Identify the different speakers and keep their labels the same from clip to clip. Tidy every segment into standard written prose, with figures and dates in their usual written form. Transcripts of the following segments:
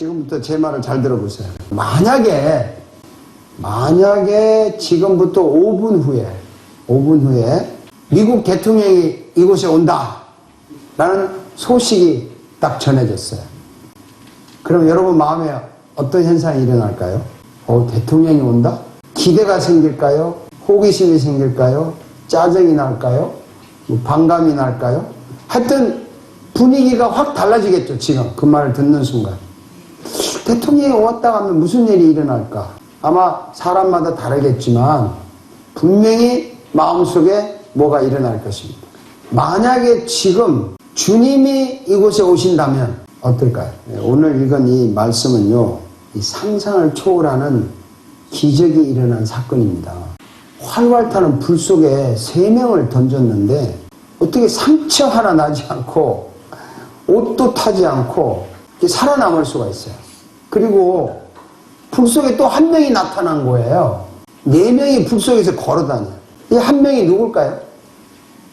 Speaker 1: 지금부터 제 말을 잘 들어보세요. 만약에 지금부터 5분 후에 미국 대통령이 이곳에 온다 라는 소식이 딱 전해졌어요. 그럼 여러분 마음에 어떤 현상이 일어날까요? 대통령이 온다? 기대가 생길까요? 호기심이 생길까요? 짜증이 날까요? 반감이 날까요? 하여튼 분위기가 확 달라지겠죠. 지금 그 말을 듣는 순간 대통령이 왔다 가면 무슨 일이 일어날까? 아마 사람마다 다르겠지만 분명히 마음속에 뭐가 일어날 것입니다. 만약에 지금 주님이 이곳에 오신다면 어떨까요? 오늘 읽은 이 말씀은요, 이 상상을 초월하는 기적이 일어난 사건입니다. 활활 타는 불 속에 3명을 던졌는데 어떻게 상처 하나 나지 않고 옷도 타지 않고 살아남을 수가 있어요. 그리고 불 속에 또 한 명이 나타난 거예요. 4명이 불 속에서 걸어다녀요. 이 한 명이 누굴까요?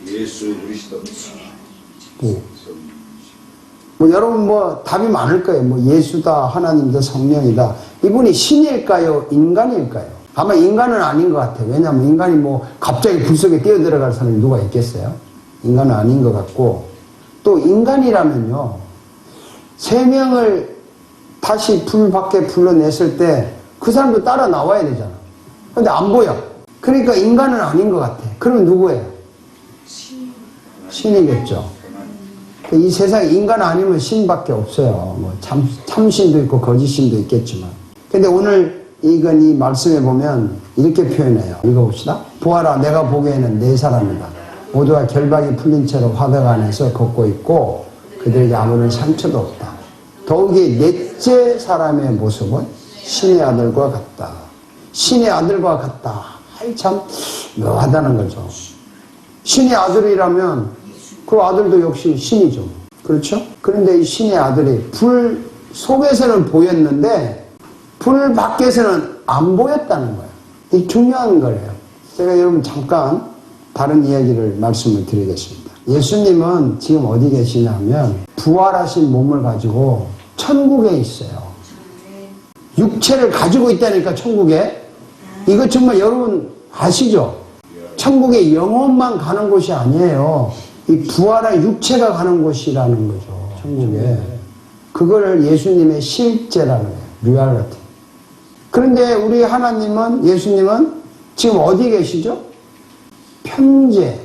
Speaker 2: 예수 그리스도.
Speaker 1: 예. 여러분 답이 많을 거예요. 예수다, 하나님이다, 성령이다. 이분이 신일까요? 인간일까요? 아마 인간은 아닌 것 같아요. 왜냐하면 인간이 갑자기 불 속에 뛰어들어갈 사람이 누가 있겠어요? 인간은 아닌 것 같고, 또 인간이라면요, 3명을 다시 불 밖에 불러냈을 때 그 사람도 따라 나와야 되잖아. 근데 안 보여. 그러니까 인간은 아닌 것 같아. 그럼 누구예요? 신이겠죠. 이 세상에 인간 아니면 신밖에 없어요. 참신도 있고 거짓신도 있겠지만. 근데 오늘 이 말씀에 보면 이렇게 표현해요. 읽어봅시다. 보아라, 내가 보기에는 4사람이다. 모두가 결박이 풀린 채로 화백 안에서 걷고 있고 그들에게 아무런 상처도 없다. 더욱이 4째 사람의 모습은 신의 아들과 같다. 신의 아들과 같다. 참 묘하다는 거죠. 신의 아들이라면 그 아들도 역시 신이죠. 그렇죠? 그런데 이 신의 아들이 불 속에서는 보였는데 불 밖에서는 안 보였다는 거예요. 이게 중요한 거예요. 제가 여러분 잠깐 다른 이야기를 말씀을 드리겠습니다. 예수님은 지금 어디 계시냐면 부활하신 몸을 가지고 천국에 있어요. 육체를 가지고 있다니까 천국에. 이거 정말 여러분 아시죠? 천국에 영혼만 가는 곳이 아니에요. 이 부활한 육체가 가는 곳이라는 거죠. 천국에. 그걸 예수님의 실제라는 거예요. 리얼리티. 그런데 우리 예수님은 지금 어디 계시죠? 편재,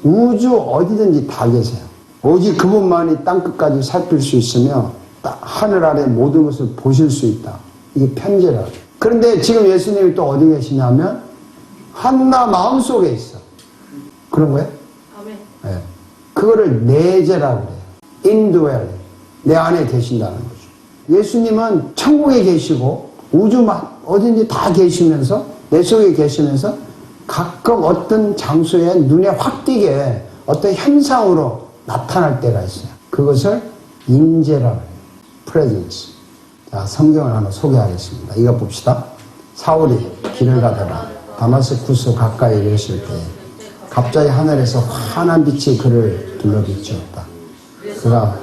Speaker 1: 우주 어디든지 다 계세요. 오직 그분만이 땅끝까지 살필 수 있으며 하늘 아래 모든 것을 보실 수 있다. 이게 편재라고. 그런데 지금 예수님이 또 어디 계시냐면 한나 마음속에 있어. 그런 거예요?
Speaker 3: 아멘.
Speaker 1: 네. 그거를 내재라고 그래요. indwell. 내 안에 계신다는 거죠. 예수님은 천국에 계시고 우주만 어딘지 다 계시면서 내 속에 계시면서 가끔 어떤 장소에 눈에 확 띄게 어떤 현상으로 나타날 때가 있어요. 그것을 임재라고 해요. presence. 자, 성경을 하나 소개하겠습니다. 이거 봅시다. 사울이 길을 가다가 다마스쿠스 가까이 이르렀을 때 갑자기 하늘에서 환한 빛이 그를 둘러비추었다. 그가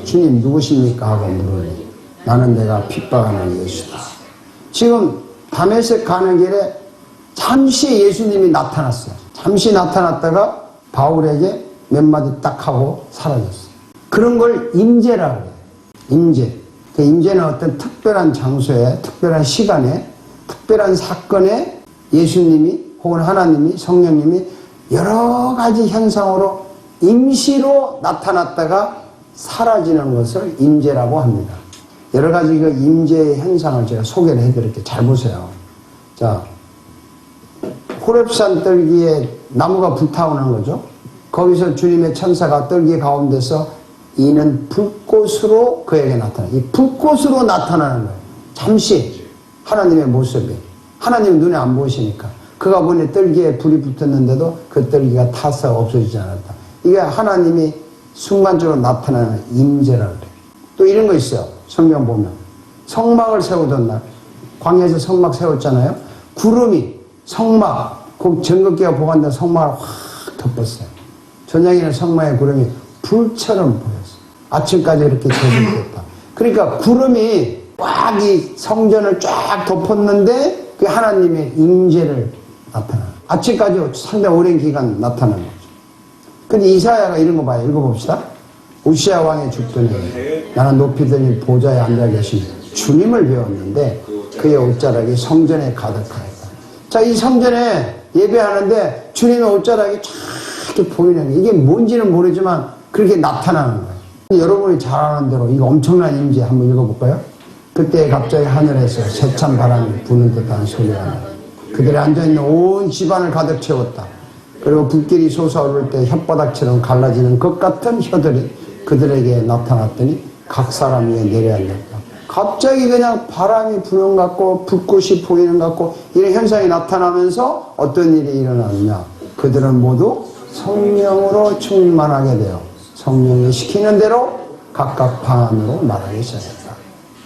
Speaker 1: 주님 누구십니까? 하고 물으니 나는 내가 핍박하는 예수다. 지금 다메섹 가는 길에 잠시 예수님이 나타났어요. 잠시 나타났다가 바울에게 몇 마디 딱 하고 사라졌어요. 그런 걸 임재라고 해요. 임재. 그 임재는 어떤 특별한 장소에, 특별한 시간에, 특별한 사건에 예수님이 혹은 하나님이, 성령님이 여러 가지 현상으로 임시로 나타났다가 사라지는 것을 임재라고 합니다. 여러 가지 그 임재의 현상을 제가 소개를 해드릴게요. 잘 보세요. 자, 호렙산 떨기에 나무가 불타오르는 거죠. 거기서 주님의 천사가 떨기 가운데서 이는 불꽃으로 그에게 나타나요. 이 불꽃으로 나타나는 거예요. 잠시 하나님의 모습이. 하나님 눈에 안 보이시니까. 그가 보니 떨기에 불이 붙었는데도 그 떨기가 타서 없어지지 않았다. 이게 하나님이 순간적으로 나타나는 임재라고 그래요. 또 이런 거 있어요. 성경 보면. 성막을 세우던 날. 광야에서 성막 세웠잖아요. 구름이 성막, 그 전극기가 보관된 성막을 확 덮었어요. 저녁에는 성막의 구름이 불처럼 보였어요. 아침까지 이렇게 재분됐다. 그러니까 구름이 꽉 이 성전을 쫙 덮었는데 그 하나님의 임재를 나타나는, 아침까지 상당히 오랜 기간 나타나는 거죠. 근데 이사야가 이런 거 봐요. 읽어봅시다. 우시야 왕이 죽더니 나는 높이더니 보좌에 앉아 계신 주님을 배웠는데 그의 옷자락이 성전에 가득하였다. 자, 이 성전에 예배하는데 주님의 옷자락이 쫙 이렇게 보이는 게, 이게 뭔지는 모르지만 그렇게 나타나는 거예요. 여러분이 잘 아는 대로 이거 엄청난 임재 한번 읽어볼까요? 그때 갑자기 하늘에서 세찬 바람이 부는 듯한 소리가 나요. 그들이 앉아있는 온 집안을 가득 채웠다. 그리고 불길이 솟아오를 때 혓바닥처럼 갈라지는 것 같은 혀들이 그들에게 나타났더니 각 사람 위에 내려앉았다. 갑자기 그냥 바람이 부는 것 같고 불꽃이 보이는 것 같고 이런 현상이 나타나면서 어떤 일이 일어나느냐. 그들은 모두 성령으로 충만하게 되어 성령이 시키는 대로 각각 방 안으로 말하기 시작했다.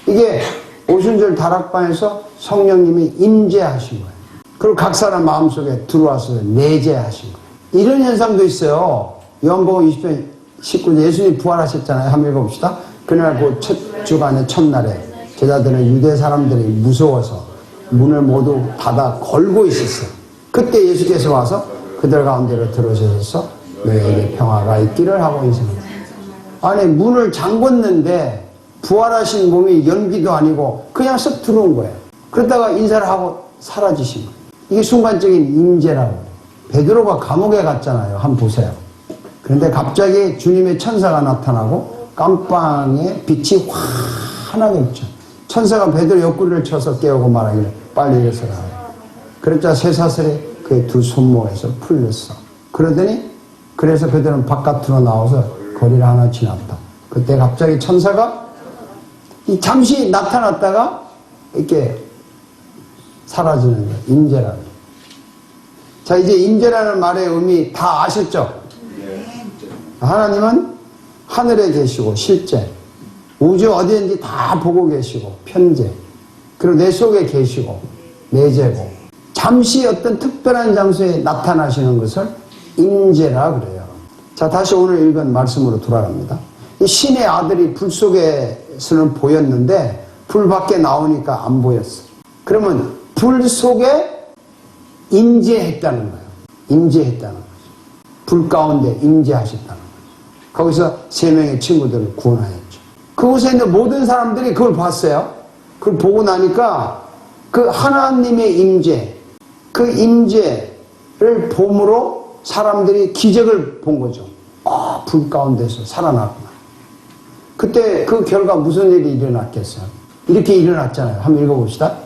Speaker 1: 이게 오순절 다락방에서 성령님이 임재하신 거예요. 그리고 각 사람 마음속에 들어와서 내재하신 거예요. 이런 현상도 있어요. 요한복음 20편 19절 예수님 부활하셨잖아요. 한번 읽어봅시다. 그날 그 첫 주간의 첫날에 제자들은 유대 사람들이 무서워서 문을 모두 닫아 걸고 있었어요. 그때 예수께서 와서 그들 가운데로 들어오셔서 너희에게 평화가 있기를 하고 있습니다. 아니 문을 잠궜는데 부활하신 몸이 연기도 아니고 그냥 쓱 들어온 거예요. 그러다가 인사를 하고 사라지신 거예요. 이게 순간적인 임재라고. 베드로가 감옥에 갔잖아요. 한번 보세요. 그런데 갑자기 주님의 천사가 나타나고 깜빵에 빛이 환하게 비쳐. 천사가 베드로 옆구리를 쳐서 깨우고 말하기를 빨리 일어서라. 그랬자 쇠사슬이 그의 두 손목에서 풀렸어. 그러더니 그래서 베드로는 바깥으로 나와서 거리를 하나 지났다. 그때 갑자기 천사가 잠시 나타났다가 이렇게 사라지는 거예요. 임재라는. 자, 이제 임재라는 말의 의미 다 아셨죠? 하나님은 하늘에 계시고 실제 우주 어디든지 다 보고 계시고 편재, 그리고 내 속에 계시고 내재고 잠시 어떤 특별한 장소에 나타나시는 것을 임재라 그래요. 자, 다시 오늘 읽은 말씀으로 돌아갑니다. 이 신의 아들이 불 속에서는 보였는데 불 밖에 나오니까 안 보였어. 그러면 불 속에 임재했다는 거예요. 임재했다는 거죠. 불 가운데 임재하셨다는 거죠. 거기서 3명의 친구들을 구원하였죠. 그곳에 있는 모든 사람들이 그걸 봤어요. 그걸 보고 나니까 그 하나님의 임재, 그 임재를 봄으로 사람들이 기적을 본 거죠. 불 가운데서 살아났구나. 그때 그 결과 무슨 일이 일어났겠어요? 이렇게 일어났잖아요. 한번 읽어봅시다.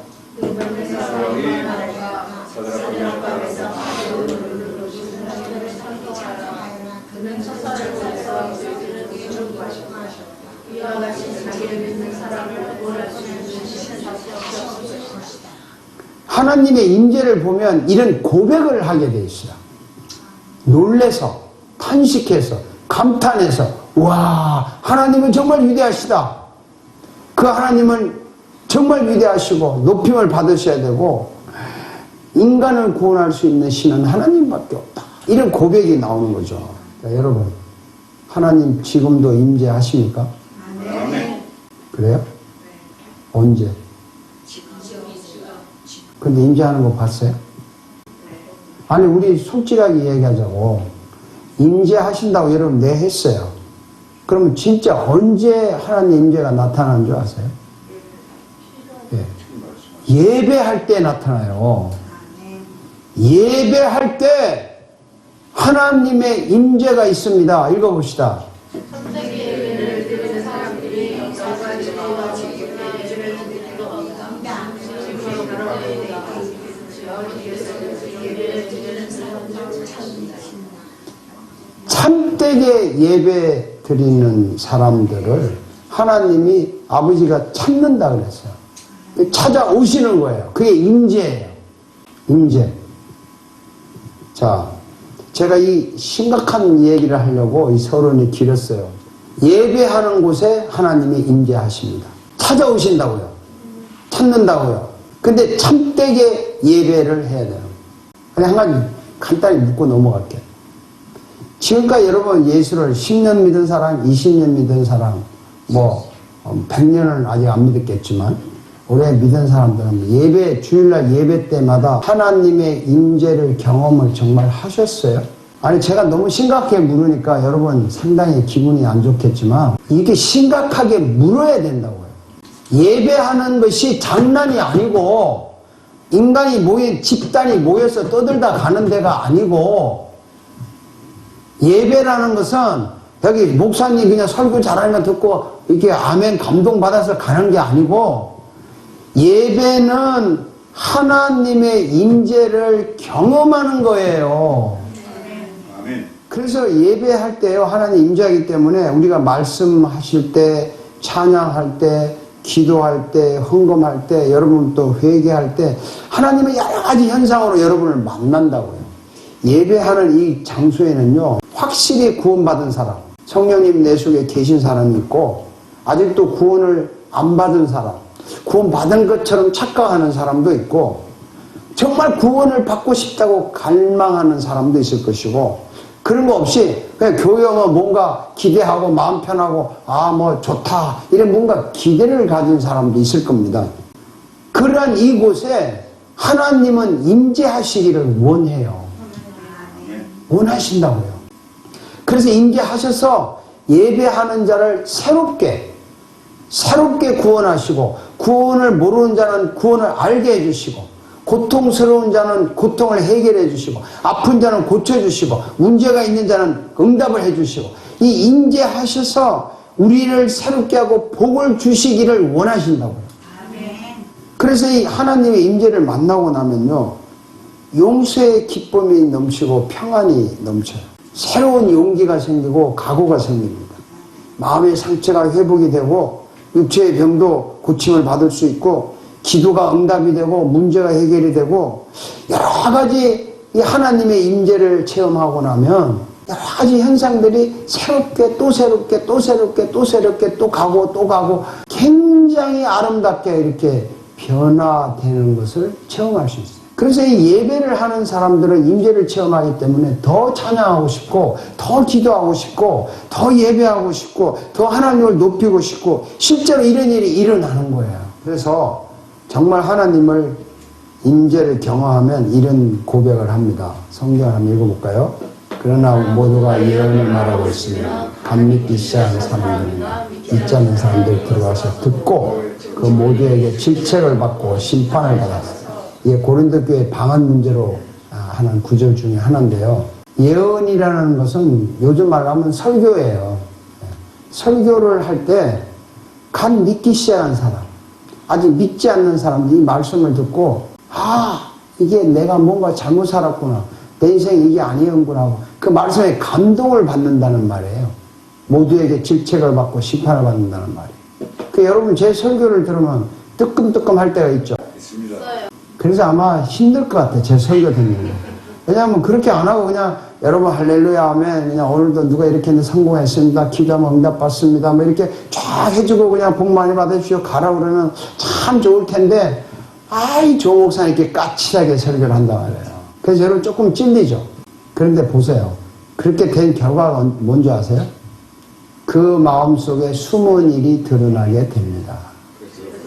Speaker 1: 하나님의 임재를 보면 이런 고백을 하게 돼 있어요. 놀래서, 탄식해서, 감탄해서, 와, 하나님은 정말 위대하시다. 그 하나님은 정말 위대하시고 높임을 받으셔야 되고 인간을 구원할 수 있는 신은 하나님밖에 없다. 이런 고백이 나오는 거죠. 자, 여러분, 하나님 지금도 임재하십니까?
Speaker 3: 네.
Speaker 1: 그래요? 언제? 근데 임재하는 거 봤어요? 아니, 우리 솔직하게 얘기하자고. 임재하신다고 여러분 네 했어요. 그러면 진짜 언제 하나님 임재가 나타나는 줄 아세요? 예. 예배할 때 나타나요. 예배할 때 하나님의 임재가 있습니다. 읽어봅시다. 참되게 예배 드리는 사람들을 하나님이 아버지가 찾는다 그랬어요. 찾아오시는 거예요. 그게 임재예요. 임재. 자, 제가 이 심각한 얘기를 하려고 이 서론이 길었어요. 예배하는 곳에 하나님이 임재하십니다. 찾아오신다고요. 찾는다고요. 근데 참되게 예배를 해야 돼요. 그냥 한 가지 간단히 묻고 넘어갈게요. 지금까지 여러분 예수를 10년 믿은 사람, 20년 믿은 사람, 100년은 아직 안 믿었겠지만 오래 믿은 사람들은 예배, 주일날 예배 때마다 하나님의 임재를 경험을 정말 하셨어요? 아니 제가 너무 심각하게 물으니까 여러분 상당히 기분이 안 좋겠지만 이렇게 심각하게 물어야 된다고요. 예배하는 것이 장난이 아니고 인간이 집단이 모여서 떠들다 가는 데가 아니고 예배라는 것은 여기 목사님 그냥 설교 잘하는 거 듣고 이렇게 아멘 감동받아서 가는 게 아니고 예배는 하나님의 임재를 경험하는 거예요.
Speaker 2: 아멘.
Speaker 1: 그래서 예배할 때요 하나님 임재하기 때문에 우리가 말씀하실 때 찬양할 때 기도할 때 헌금할 때 여러분 또 회개할 때 하나님의 여러 가지 현상으로 여러분을 만난다고요. 예배하는 이 장소에는요 확실히 구원받은 사람 성령님 내 속에 계신 사람이 있고 아직도 구원을 안 받은 사람 구원받은 것처럼 착각하는 사람도 있고 정말 구원을 받고 싶다고 갈망하는 사람도 있을 것이고 그런 거 없이 그냥 교회 오면 뭔가 기대하고 마음 편하고 뭐 좋다 이런 뭔가 기대를 가진 사람도 있을 겁니다. 그러한 이곳에 하나님은 임재하시기를 원해요. 원하신다고요. 그래서 임재하셔서 예배하는 자를 새롭게 구원하시고 구원을 모르는 자는 구원을 알게 해주시고 고통스러운 자는 고통을 해결해 주시고 아픈 자는 고쳐주시고 문제가 있는 자는 응답을 해주시고 이 임재하셔서 우리를 새롭게 하고 복을 주시기를 원하신다고요. 그래서 이 하나님의 임재를 만나고 나면요 용서의 기쁨이 넘치고 평안이 넘쳐요. 새로운 용기가 생기고 각오가 생깁니다. 마음의 상처가 회복이 되고 육체의 병도 고침을 받을 수 있고 기도가 응답이 되고 문제가 해결이 되고 여러 가지 이 하나님의 임재를 체험하고 나면 여러 가지 현상들이 새롭게 또 새롭게 또 새롭게 또 새롭게 또 가고 굉장히 아름답게 이렇게 변화되는 것을 체험할 수 있어요. 그래서 이 예배를 하는 사람들은 임재를 체험하기 때문에 더 찬양하고 싶고 더 기도하고 싶고 더 예배하고 싶고 더 하나님을 높이고 싶고 실제로 이런 일이 일어나는 거예요. 그래서 정말 하나님을 임재를 경험하면 이런 고백을 합니다. 성경을 한번 읽어볼까요? 그러나 모두가 예언을 말하고 있으며 안 믿기 시작하는 사람들이나 믿지 않는 사람들이 들어와서 듣고 그 모두에게 질책을 받고 심판을 받았어요. 이게 고린도 교회 방언 문제로 하는 구절 중에 하나인데요. 예언이라는 것은 요즘 말로 하면 설교예요. 설교를 할 때 간 믿기 시작한 사람 아직 믿지 않는 사람들이 말씀을 듣고 이게 내가 뭔가 잘못 살았구나 내 인생 이게 아니었구나 하고 그 말씀에 감동을 받는다는 말이에요. 모두에게 질책을 받고 심판을 받는다는 말이에요. 여러분 제 설교를 들으면 뜨끔뜨끔 할 때가 있죠.
Speaker 2: 있습니다.
Speaker 1: 그래서 아마 힘들 것 같아요. 제 설교 듣는 게. 왜냐하면 그렇게 안 하고 그냥 여러분 할렐루야 하면 그냥 오늘도 누가 이렇게 성공했습니다. 기도하면 응답받습니다. 뭐 이렇게 쫙 해주고 그냥 복 많이 받으십시오. 가라 그러면 참 좋을 텐데 조 목사 이렇게 까칠하게 설교를 한단 말이에요. 그래서 여러분 조금 찔리죠. 그런데 보세요. 그렇게 된 결과가 뭔지 아세요? 그 마음속에 숨은 일이 드러나게 됩니다.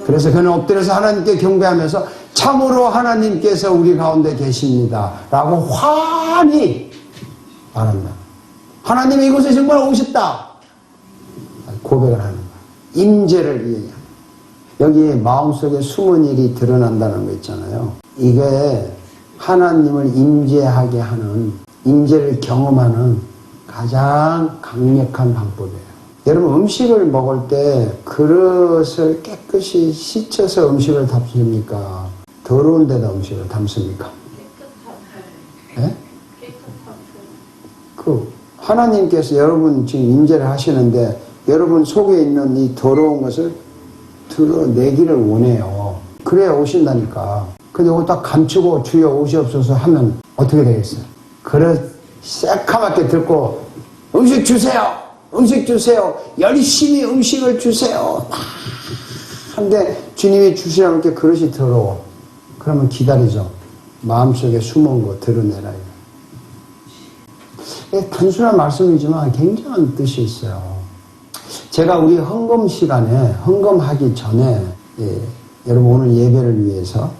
Speaker 1: 그래서 그는 엎드려서 하나님께 경배하면서 참으로 하나님께서 우리 가운데 계십니다 라고 환히 말합니다. 하나님이 이곳에 정말 오셨다 고백을 하는 거예요. 임재를 얘기합니다. 여기 마음속에 숨은 일이 드러난다는 거 있잖아요. 이게 하나님을 임재하게 하는 임재를 경험하는 가장 강력한 방법이에요. 여러분 음식을 먹을 때 그릇을 깨끗이 씻어서 음식을 담습니까? 더러운 데다 음식을 담습니까? 네? 하나님께서 여러분 지금 임재를 하시는데 여러분 속에 있는 이 더러운 것을 드러내기를 원해요. 그래야 오신다니까. 근데 이거 딱 감추고 주여 오시옵소서 하면 어떻게 되겠어요? 그릇 새카맣게 들고 음식 주세요. 음식 주세요. 열심히 음식을 주세요. 근데 주님이 주시라는 게 그릇이 더러워. 그러면 기다리죠. 마음속에 숨은 거 드러내라. 단순한 말씀이지만 굉장한 뜻이 있어요. 제가 우리 헌금 시간에 헌금하기 전에 여러분 오늘 예배를 위해서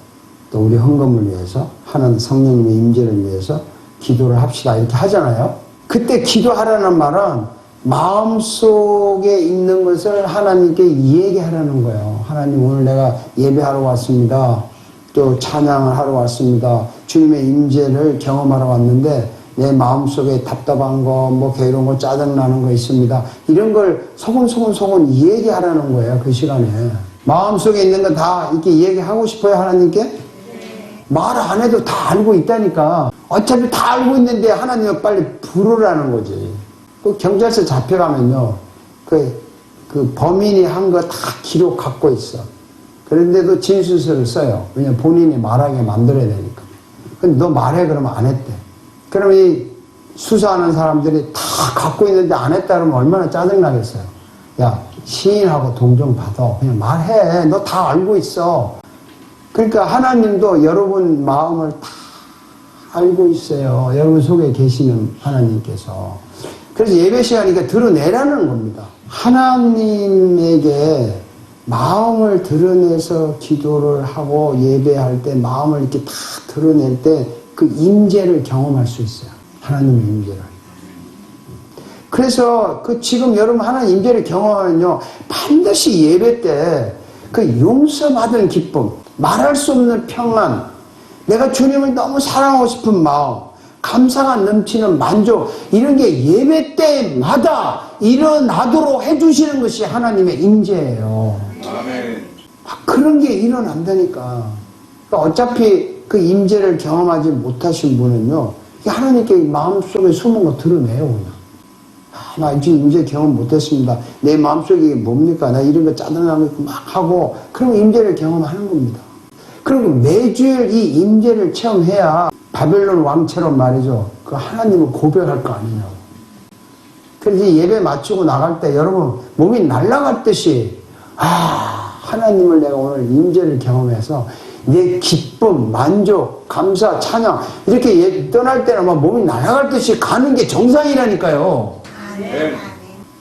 Speaker 1: 또 우리 헌금을 위해서 하는 성령님의 임재를 위해서 기도를 합시다 이렇게 하잖아요. 그때 기도하라는 말은 마음속에 있는 것을 하나님께 얘기하라는 거예요. 하나님 오늘 내가 예배하러 왔습니다. 또 찬양을 하러 왔습니다. 주님의 임재를 경험하러 왔는데 내 마음속에 답답한 거, 뭐 괴로운 거, 짜증나는 거 있습니다. 이런 걸 소곤소곤 얘기하라는 거예요. 그 시간에. 마음속에 있는 거 다 이렇게 얘기하고 싶어요, 하나님께? 말 안 해도 다 알고 있다니까. 어차피 다 알고 있는데 하나님을 빨리 부르라는 거지. 그 경찰서 잡혀가면요. 그 범인이 한 거 다 기록 갖고 있어. 그런데도 진술서를 써요. 왜냐면 본인이 말하게 만들어야 되니까. 근데 너 말해 그러면 안 했대. 그러면 이 수사하는 사람들이 다 갖고 있는데 안 했다 그러면 얼마나 짜증나겠어요. 야, 시인하고 동정 받아. 그냥 말해. 너 다 알고 있어. 그러니까 하나님도 여러분 마음을 다 알고 있어요. 여러분 속에 계시는 하나님께서. 그래서 예배 시간이니까 드러내라는 겁니다. 하나님에게 마음을 드러내서 기도를 하고 예배할 때 마음을 이렇게 다 드러낼 때 그 임재를 경험할 수 있어요. 하나님의 임재를. 그래서 지금 여러분 하나님 임재를 경험하면요. 반드시 예배 때 그 용서받은 기쁨, 말할 수 없는 평안, 내가 주님을 너무 사랑하고 싶은 마음, 감사가 넘치는 만족, 이런 게 예배 때마다 일어나도록 해주시는 것이 하나님의 임재예요.
Speaker 2: 아멘.
Speaker 1: 그런 게 일어난다니까. 그러니까 어차피 그 임재를 경험하지 못하신 분은요, 하나님께 마음속에 숨은 거 드러내요, 그냥. 나 지금 임재 경험 못했습니다. 내 마음속에 이게 뭡니까? 나 이런 거 짜증나는 거 막 하고, 그러면 임재를 경험하는 겁니다. 그리고 매주일 이 임재를 체험해야 바벨론 왕처럼 말이죠. 그 하나님을 고백할 거 아니냐고. 그래서 예배 마치고 나갈 때 여러분 몸이 날아갔듯이 하나님을 내가 오늘 임재를 경험해서 내 기쁨, 만족, 감사, 찬양 이렇게 떠날 때는 막 몸이 날아갈 듯이 가는 게 정상이라니까요.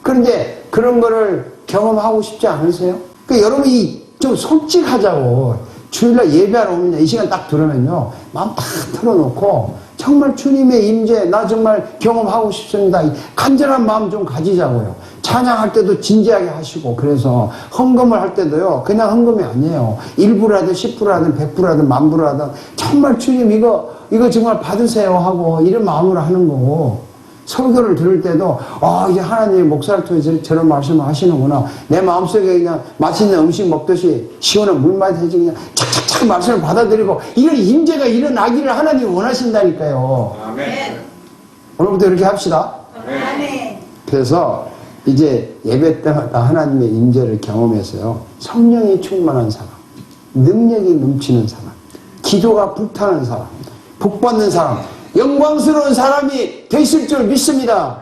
Speaker 1: 그런데 그런 거를 경험하고 싶지 않으세요? 그러니까 여러분이 좀 솔직하자고. 주일날 예배하러 오면 이 시간 딱 들으면요. 마음 딱 틀어놓고 정말 주님의 임재 나 정말 경험하고 싶습니다. 간절한 마음 좀 가지자고요. 찬양할 때도 진지하게 하시고 그래서 헌금을 할 때도요. 그냥 헌금이 아니에요. 1불하든 10불하든 100불하든 10,000불하든 정말 주님 이거 정말 받으세요 하고 이런 마음으로 하는 거고 설교를 들을 때도 이제 하나님이 목사를 통해서 저런 말씀을 하시는구나. 내 마음속에 그냥 맛있는 음식 먹듯이 시원한 물맛 해지 그냥 착착착 말씀을 받아들이고 이런 임재가 일어나기를 하나님이 원하신다니까요.
Speaker 2: 아멘.
Speaker 1: 오늘부터 이렇게 합시다.
Speaker 2: 아멘.
Speaker 1: 그래서 이제 예배 때마다 하나님의 임재를 경험해서요. 성령이 충만한 사람, 능력이 넘치는 사람, 기도가 불타는 사람, 복받는 사람, 영광스러운 사람이 되실 줄 믿습니다.